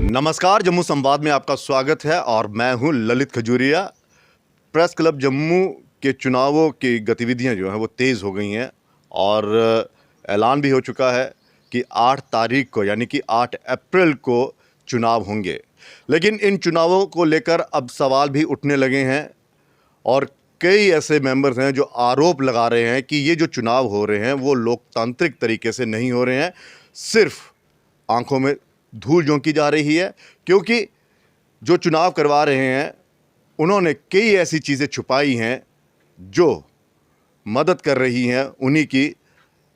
नमस्कार, जम्मू संवाद में आपका स्वागत है और मैं हूं ललित खजूरिया। प्रेस क्लब जम्मू के चुनावों की गतिविधियां जो हैं वो तेज़ हो गई हैं और ऐलान भी हो चुका है कि 8 तारीख को यानी कि 8 अप्रैल को चुनाव होंगे। लेकिन इन चुनावों को लेकर अब सवाल भी उठने लगे हैं और कई ऐसे मेंबर्स हैं जो आरोप लगा रहे हैं कि ये जो चुनाव हो रहे हैं वो लोकतांत्रिक तरीके से नहीं हो रहे हैं, सिर्फ आंखों में धूल झोंकी जा रही है। क्योंकि जो चुनाव करवा रहे हैं उन्होंने कई ऐसी चीज़ें छुपाई हैं जो मदद कर रही हैं उन्हीं की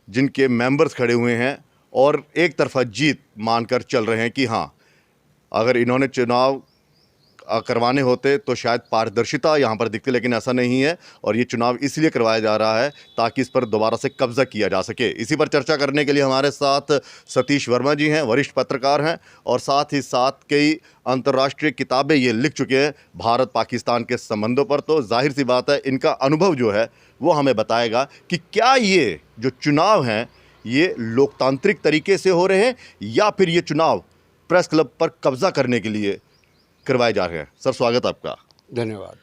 जिनके मेंबर्स खड़े हुए हैं और एक तरफा जीत मानकर चल रहे हैं कि हाँ, अगर इन्होंने चुनाव करवाने होते तो शायद पारदर्शिता यहाँ पर दिखती, लेकिन ऐसा नहीं है और ये चुनाव इसलिए करवाया जा रहा है ताकि इस पर दोबारा से कब्जा किया जा सके। इसी पर चर्चा करने के लिए हमारे साथ सतीश वर्मा जी हैं, वरिष्ठ पत्रकार हैं और साथ ही साथ कई अंतर्राष्ट्रीय किताबें ये लिख चुके हैं भारत पाकिस्तान के संबंधों पर। तो जाहिर सी बात है इनका अनुभव जो है वो हमें बताएगा कि क्या ये जो चुनाव हैं ये लोकतांत्रिक तरीके से हो रहे हैं या फिर ये चुनाव प्रेस क्लब पर कब्जा करने के लिए करवाए जा रहे हैं। सर, स्वागत आपका। धन्यवाद।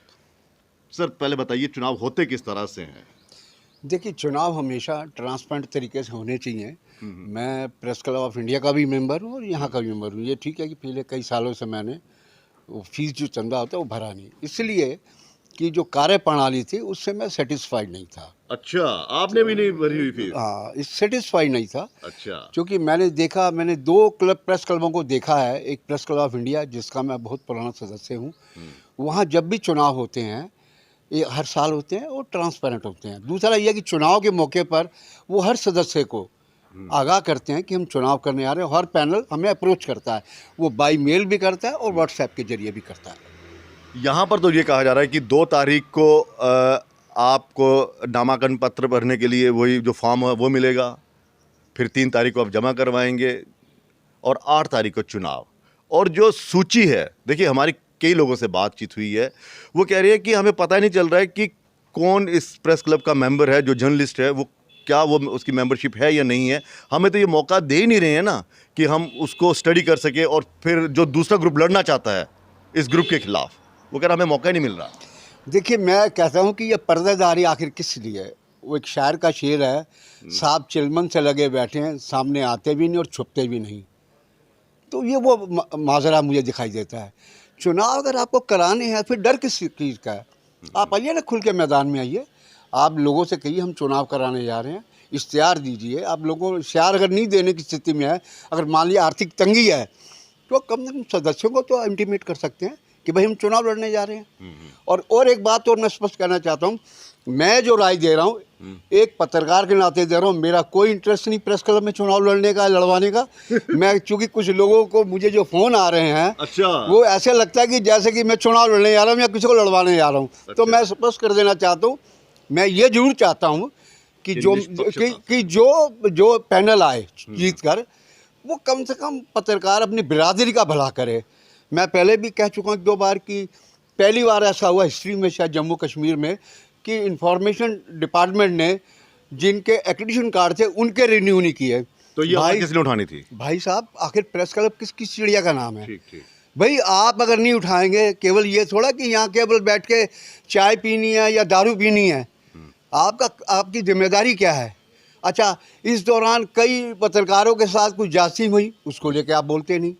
सर, पहले बताइए चुनाव होते किस तरह से हैं? देखिए, चुनाव हमेशा ट्रांसपेरेंट तरीके से होने चाहिए। मैं प्रेस क्लब ऑफ इंडिया का भी मेंबर हूँ और यहाँ का भी मेंबर हूँ। ये ठीक है कि पिछले कई सालों से मैंने वो फीस जो चंदा होता है वो भरा नहीं, इसलिए कि जो कार्यप्रणाली थी उससे मैं सेटिस्फाइड नहीं था। अच्छा, आपने भी नहीं भरी हुई फीस? हाँ, इस सेटिस्फाइड नहीं था। अच्छा। क्योंकि मैंने 2 प्रेस क्लबों को देखा है। एक प्रेस क्लब ऑफ इंडिया जिसका मैं बहुत पुराना सदस्य हूँ, वहाँ जब भी चुनाव होते हैं ये हर साल होते हैं और ट्रांसपेरेंट होते हैं। दूसरा ये कि चुनाव के मौके पर वो हर सदस्य को आगाह करते हैं कि हम चुनाव करने आ रहे हैं। हर पैनल हमें अप्रोच करता है, वो बाई मेल भी करता है और व्हाट्सएप के जरिए भी करता है। यहाँ पर तो ये कहा जा रहा है कि 2 तारीख को आपको नामांकन पत्र भरने के लिए वही जो फॉर्म है वो मिलेगा, फिर 3 तारीख को आप जमा करवाएंगे और 8 तारीख को चुनाव। और जो सूची है, देखिए हमारी कई लोगों से बातचीत हुई है, वो कह रही है कि हमें पता ही नहीं चल रहा है कि कौन इस प्रेस क्लब का मेंबर है, जो जर्नलिस्ट है वो क्या वो उसकी मेंबरशिप है या नहीं है। हमें तो ये मौका दे ही नहीं रहे हैं ना कि हम उसको स्टडी कर सके और फिर जो दूसरा ग्रुप लड़ना चाहता है इस ग्रुप के खिलाफ, वो कह रहा हमें मौका ही नहीं मिल रहा। देखिए, मैं कहता हूँ कि ये पर्देदारी आखिर किस लिए है। वो एक शायर का शेर है, साहब चिलमन से लगे बैठे हैं, सामने आते भी नहीं और छुपते भी नहीं। तो ये वो माजरा मुझे दिखाई देता है। चुनाव अगर आपको कराने हैं फिर डर किस चीज़ का है? आप आइए ना, खुल के मैदान में आइए। आप लोगों से कहिए हम चुनाव कराने जा रहे हैं, इश्तिहार दीजिए। आप लोगों को इश्तिहार अगर नहीं देने की स्थिति में है, अगर मान लिया आर्थिक तंगी है, तो कम से कम सदस्यों को तो इंटीमेट कर सकते हैं कि भाई हम चुनाव लड़ने जा रहे हैं। और एक बात और मैं स्पष्ट करना चाहता हूँ, मैं जो राय दे रहा हूँ एक पत्रकार के नाते दे रहा हूँ। मेरा कोई इंटरेस्ट नहीं प्रेस क्लब में चुनाव लड़ने का, लड़वाने का। मैं चूँकि कुछ लोगों को मुझे जो फ़ोन आ रहे हैं, अच्छा, वो ऐसे लगता है कि जैसे कि मैं चुनाव लड़ने जा रहा हूँ या किसी को लड़वाने जा रहा हूँ। अच्छा। तो मैं स्पष्ट कर देना चाहता हूँ, मैं ये जरूर चाहता हूँ कि जो पैनल आए जीत कर, वो कम से कम पत्रकार अपनी बिरादरी का भला करे। मैं पहले भी कह चुका हूँ 2 बार कि पहली बार ऐसा हुआ हिस्ट्री में शायद जम्मू कश्मीर में कि इंफॉर्मेशन डिपार्टमेंट ने जिनके एक्रेडिटेशन कार्ड थे उनके रिन्यू नहीं किए। तो ये भाई किसने उठानी थी? भाई साहब, आखिर प्रेस क्लब किस चिड़िया का नाम है? ठीक। भाई आप अगर नहीं उठाएंगे, केवल ये थोड़ा कि यहाँ केवल बैठ के चाय पीनी है या दारू पीनी है। आपकी जिम्मेदारी क्या है? अच्छा, इस दौरान कई पत्रकारों के साथ कुछ जासूसी हुई, उसको लेके आप बोलते नहीं।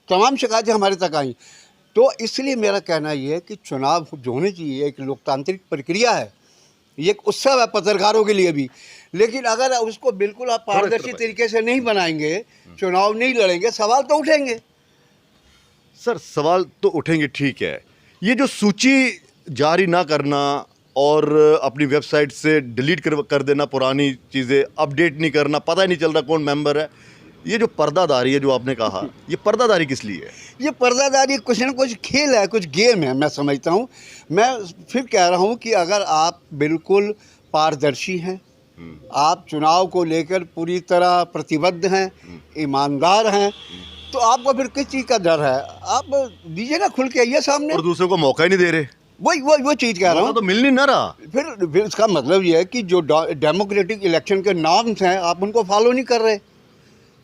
तमाम शिकायतें हमारे तक आई। तो इसलिए मेरा कहना ये है कि चुनाव जो होने चाहिए एक लोकतांत्रिक प्रक्रिया है, ये एक उत्सव है पत्रकारों के लिए भी। लेकिन अगर उसको बिल्कुल आप पारदर्शी तरीके से नहीं बनाएंगे, चुनाव नहीं लड़ेंगे, सवाल तो उठेंगे। सर, सवाल तो उठेंगे, ठीक है। ये जो सूची जारी ना करना और अपनी वेबसाइट से डिलीट कर देना, पुरानी चीज़ें अपडेट नहीं करना, पता ही नहीं चल रहा कौन मेंबर है, ये जो पर्दादारी है जो आपने कहा, ये पर्दादारी किस लिए है? ये पर्दादारी कुछ न कुछ खेल है, कुछ गेम है, मैं समझता हूँ। मैं फिर कह रहा हूँ कि अगर आप बिल्कुल पारदर्शी हैं, आप चुनाव को लेकर पूरी तरह प्रतिबद्ध हैं, ईमानदार हैं, तो आपको फिर किस चीज़ का डर है? आप दीजिए ना, खुल के आइए सामने। और दूसरों को मौका ही नहीं दे रहे। वो चीज़ कह रहा हूँ। तो मिल नहीं ना रहा। फिर इसका मतलब ये है कि जो डेमोक्रेटिक इलेक्शन के नॉर्म्स हैं आप उनको फॉलो नहीं कर रहे।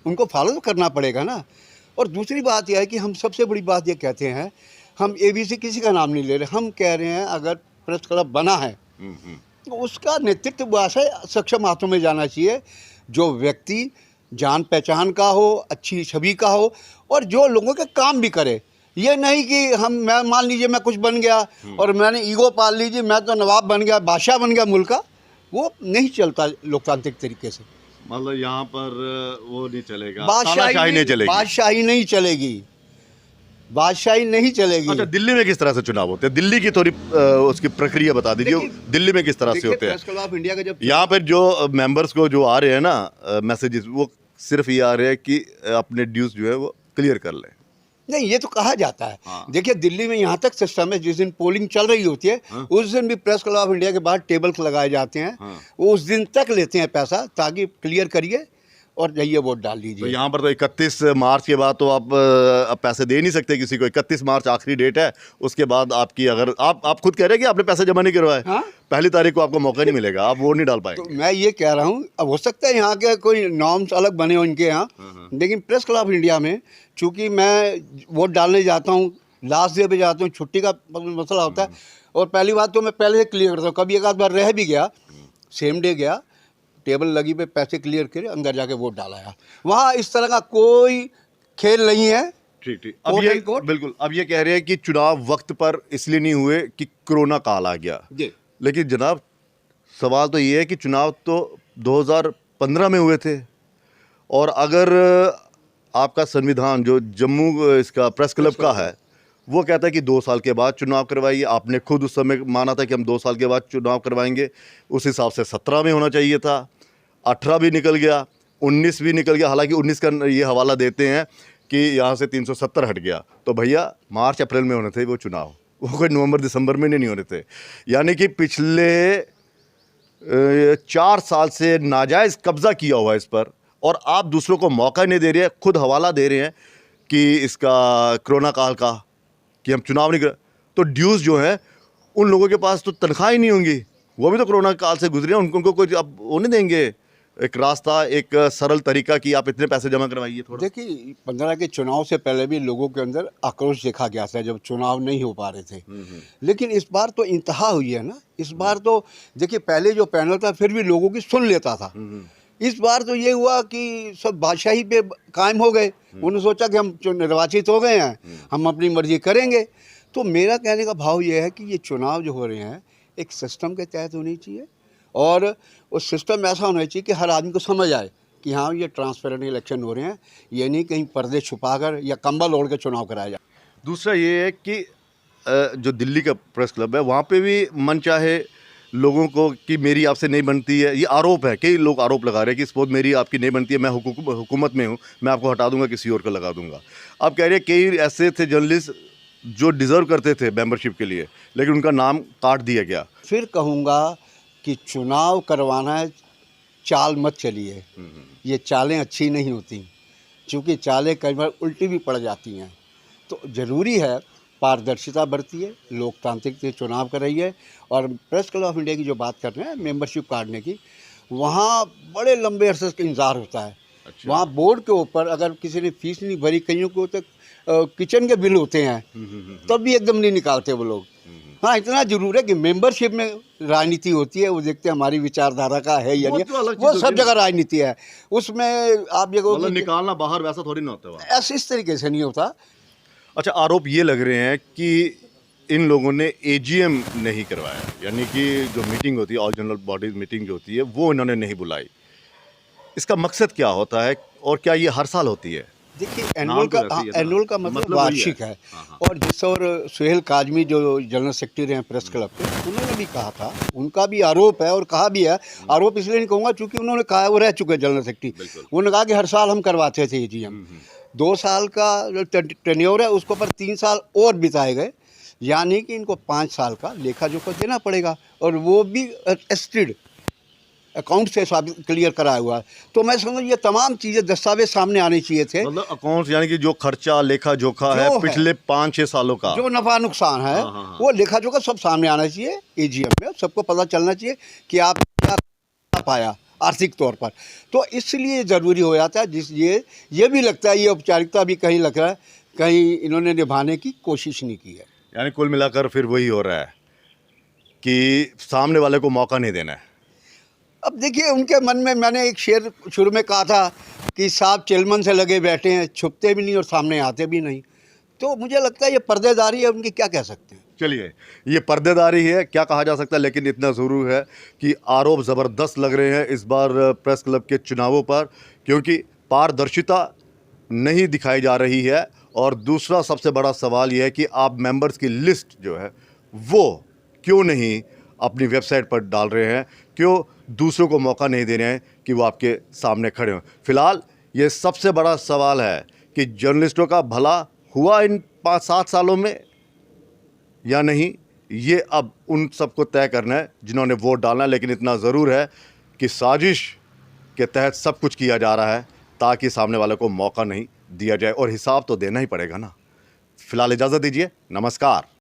उनको फॉलो तो करना पड़ेगा ना। और दूसरी बात यह है कि हम सबसे बड़ी बात ये कहते हैं, हम एबीसी किसी का नाम नहीं ले रहे, हम कह रहे हैं अगर प्रेस क्लब बना है तो उसका नेतृत्व वैसे सक्षम हाथों में जाना चाहिए, जो व्यक्ति जान पहचान का हो, अच्छी छवि का हो और जो लोगों के काम भी करे। ये नहीं कि मैं मान लीजिए मैं कुछ बन गया और मैंने ईगो पाल लीजिए, मैं तो नवाब बन गया, बादशाह बन गया मुल्क का, वो नहीं चलता लोकतांत्रिक तरीके से। मतलब यहाँ पर वो नहीं चलेगा, बादशाही तानाशाही नहीं चलेगी। बादशाही नहीं चलेगी, बादशाही नहीं चलेगी। अच्छा, दिल्ली में किस तरह से चुनाव होते हैं? दिल्ली की थोड़ी उसकी प्रक्रिया बता दीजिए, दिल्ली में किस तरह से होते हैं? प्रेस क्लब ऑफ इंडिया का जब यहाँ पर जो मेंबर्स को जो आ रहे हैं ना मैसेजेस, वो सिर्फ ये आ रहे हैं कि अपने ड्यूज जो है वो क्लियर कर लें। नहीं, ये तो कहा जाता है। हाँ। देखिए दिल्ली में यहाँ तक सिस्टम है, जिस दिन पोलिंग चल रही होती है उस दिन भी प्रेस क्लब ऑफ इंडिया के बाहर टेबल्स लगाए जाते हैं। वो उस दिन तक लेते हैं पैसा, ताकि क्लियर करिए और जाइए वोट डाल तो दीजिए। यहाँ पर तो 31 मार्च के बाद तो आप अब पैसे दे नहीं सकते किसी को। 31 मार्च आखिरी डेट है, उसके बाद आपकी अगर आप खुद कह रहे हैं कि आपने पैसे जमा नहीं करवाए, हाँ? पहली तारीख को आपको मौका नहीं मिलेगा, आप वोट नहीं डाल तो पाएंगे। मैं ये कह रहा हूँ, अब हो सकता है यहाँ के कोई नॉर्म्स अलग बने हो इनके यहाँ, लेकिन प्रेस क्लब ऑफ इंडिया में चूँकि मैं वोट डालने जाता हूँ, लास्ट डे पे जाता हूँ, छुट्टी का मसला होता है, और पहली बात तो मैं पहले से क्लियर करता हूँ। कभी एक आध बार रह भी गया, सेम डे गया, टेबल लगी पे पैसे क्लियर करे, अंदर जाके वोट डालाया। वहाँ इस तरह का कोई खेल नहीं है। ठीक ठीक। अब ये बिल्कुल, अब ये कह रहे हैं कि चुनाव वक्त पर इसलिए नहीं हुए कि कोरोना काल आ गया। लेकिन जनाब, सवाल तो ये है कि चुनाव तो 2015 में हुए थे, और अगर आपका संविधान जो जम्मू इसका प्रेस क्लब का है, वो कहता है कि 2 साल के बाद चुनाव करवाइए। आपने खुद उस समय माना था कि हम 2 साल के बाद चुनाव करवाएंगे। उस हिसाब से 17 में होना चाहिए था, 18 भी निकल गया, 19 भी निकल गया। हालांकि 19 का ये हवाला देते हैं कि यहाँ से 370 हट गया। तो भैया मार्च अप्रैल में होने थे वो चुनाव, वो कोई नवंबर दिसंबर में नहीं होने थे। यानी कि पिछले 4 साल से नाजायज़ कब्ज़ा किया हुआ है इस पर, और आप दूसरों को मौका नहीं दे रहे हैं। खुद हवाला दे रहे हैं कि इसका कोरोना काल का, कि हम चुनाव नहीं कर, तो ड्यूज़ जो है उन लोगों के पास तो तनख्वाह ही नहीं होंगी, वो भी तो कोरोना काल से गुजरे हैं, उनको कोई अब वो नहीं देंगे एक रास्ता, एक सरल तरीका कि आप इतने पैसे जमा करवाइए थोड़ा। देखिए 15 के चुनाव से पहले भी लोगों के अंदर आक्रोश देखा गया था जब चुनाव नहीं हो पा रहे थे, लेकिन इस बार तो इंतहा हुई है ना। इस बार तो देखिए पहले जो पैनल था फिर भी लोगों की सुन लेता था, इस बार तो ये हुआ कि सब बादशाही पे कायम हो गए। उन्होंने सोचा कि हम निर्वाचित हो गए हैं, हम अपनी मर्जी करेंगे। तो मेरा कहने का भाव ये है कि ये चुनाव जो हो रहे हैं एक सिस्टम के तहत होनी चाहिए, और वो सिस्टम ऐसा होना चाहिए कि हर आदमी को समझ आए कि हाँ ये ट्रांसपेरेंट इलेक्शन हो रहे हैं, ये नहीं कहीं पर्दे छुपाकर या कंबल ओढ़ के चुनाव कराया जाए। दूसरा ये है कि जो दिल्ली का प्रेस क्लब है, वहाँ पे भी मन चाहे लोगों को कि मेरी आपसे नहीं बनती है, ये आरोप है। कई लोग आरोप लगा रहे हैं कि सपोज मेरी आपकी नहीं बनती है, मैं हुकूमत में हूँ, मैं आपको हटा दूंगा, किसी और को लगा दूंगा। आप कह रहे हैं कई ऐसे थे जर्नलिस्ट जो डिज़र्व करते थे मेंबरशिप के लिए, लेकिन उनका नाम काट दिया गया। फिर कहूँगा कि चुनाव करवाना है, चाल मत चलिए, ये चालें अच्छी नहीं होती, क्योंकि चालें कई बार उल्टी भी पड़ जाती हैं। तो ज़रूरी है पारदर्शिता बरतिए, लोकतांत्रिक से चुनाव कराइए। और प्रेस क्लब ऑफ इंडिया की जो बात कर रहे हैं मेंबरशिप काटने की, वहाँ बड़े लंबे अरसे का इंतज़ार होता है। अच्छा। वहाँ बोर्ड के ऊपर अगर किसी ने फीस नहीं भरी, कईयों को तो किचन के बिल होते हैं, तब भी एकदम नहीं निकालते वो लोग। हाँ, इतना जरूर है कि मेंबरशिप में राजनीति होती है, वो देखते हैं हमारी विचारधारा का है या नहीं, वो सब जगह राजनीति है। उसमें आप ये मतलब निकालना बाहर वैसा थोड़ी ना होता है, ऐसे इस तरीके से नहीं होता। अच्छा, आरोप ये लग रहे हैं कि इन लोगों ने एजीएम नहीं करवाया, यानी कि जो मीटिंग होती है, ऑल जनरल बॉडीज मीटिंग जो होती है, वो इन्होंने नहीं बुलाई। इसका मकसद क्या होता है और क्या ये हर साल होती है? देखिए एनुअल का मतलब वार्षिक है। और जिस और सुहेल काजमी जो जनरल सेक्रेटरी हैं प्रेस क्लब के, उन्होंने भी कहा था, उनका भी आरोप है और कहा भी है, आरोप इसलिए नहीं कहूँगा क्योंकि उन्होंने कहा वो रह चुके हैं जनरल सेक्रेटरी, उन्होंने कहा कि हर साल हम करवाते थे एजीएम। 2 साल का जो टेन्योर है उसको पर 3 साल और बिताए गए, यानी कि इनको 5 साल का लेखा जोखा देना पड़ेगा, और वो भी एस्टेड अकाउंट से साबित क्लियर कराया हुआ है। तो मैं समझ ये तमाम चीज़ें दस्तावेज सामने आने चाहिए थे। मतलब अकाउंट्स, यानी कि जो खर्चा लेखा जोखा है पिछले 5-6 सालों का, जो नफा नुकसान है, वो लेखा जोखा सब सामने आना चाहिए एजीएम में। सबको पता चलना चाहिए कि आप क्या पाया, आर्थिक तौर पर। तो इसलिए ज़रूरी हो जाता है, जिस ये भी लगता है, ये औपचारिकता भी कहीं लग रहा है कहीं इन्होंने निभाने की कोशिश नहीं की है। यानी कुल मिलाकर फिर वही हो रहा है कि सामने वाले को मौका नहीं देना है। अब देखिए, उनके मन में, मैंने एक शेर शुरू में कहा था कि साहब चिलमन से लगे बैठे हैं, छुपते भी नहीं और सामने आते भी नहीं। तो मुझे लगता है ये पर्देदारी है उनकी, क्या कह सकते हैं। चलिए, ये पर्देदारी है, क्या कहा जा सकता है, लेकिन इतना ज़रूर है कि आरोप ज़बरदस्त लग रहे हैं इस बार प्रेस क्लब के चुनावों पर, क्योंकि पारदर्शिता नहीं दिखाई जा रही है। और दूसरा सबसे बड़ा सवाल यह है कि आप मेंबर्स की लिस्ट जो है वो क्यों नहीं अपनी वेबसाइट पर डाल रहे हैं, क्यों दूसरों को मौका नहीं दे रहे हैं कि वो आपके सामने खड़े हों। फिलहाल ये सबसे बड़ा सवाल है कि जर्नलिस्टों का भला हुआ इन 5-7 सालों में या नहीं, ये अब उन सबको तय करना है जिन्होंने वोट डालना है। लेकिन इतना ज़रूर है कि साजिश के तहत सब कुछ किया जा रहा है ताकि सामने वाले को मौका नहीं दिया जाए, और हिसाब तो देना ही पड़ेगा ना। फिलहाल इजाज़त दीजिए, नमस्कार।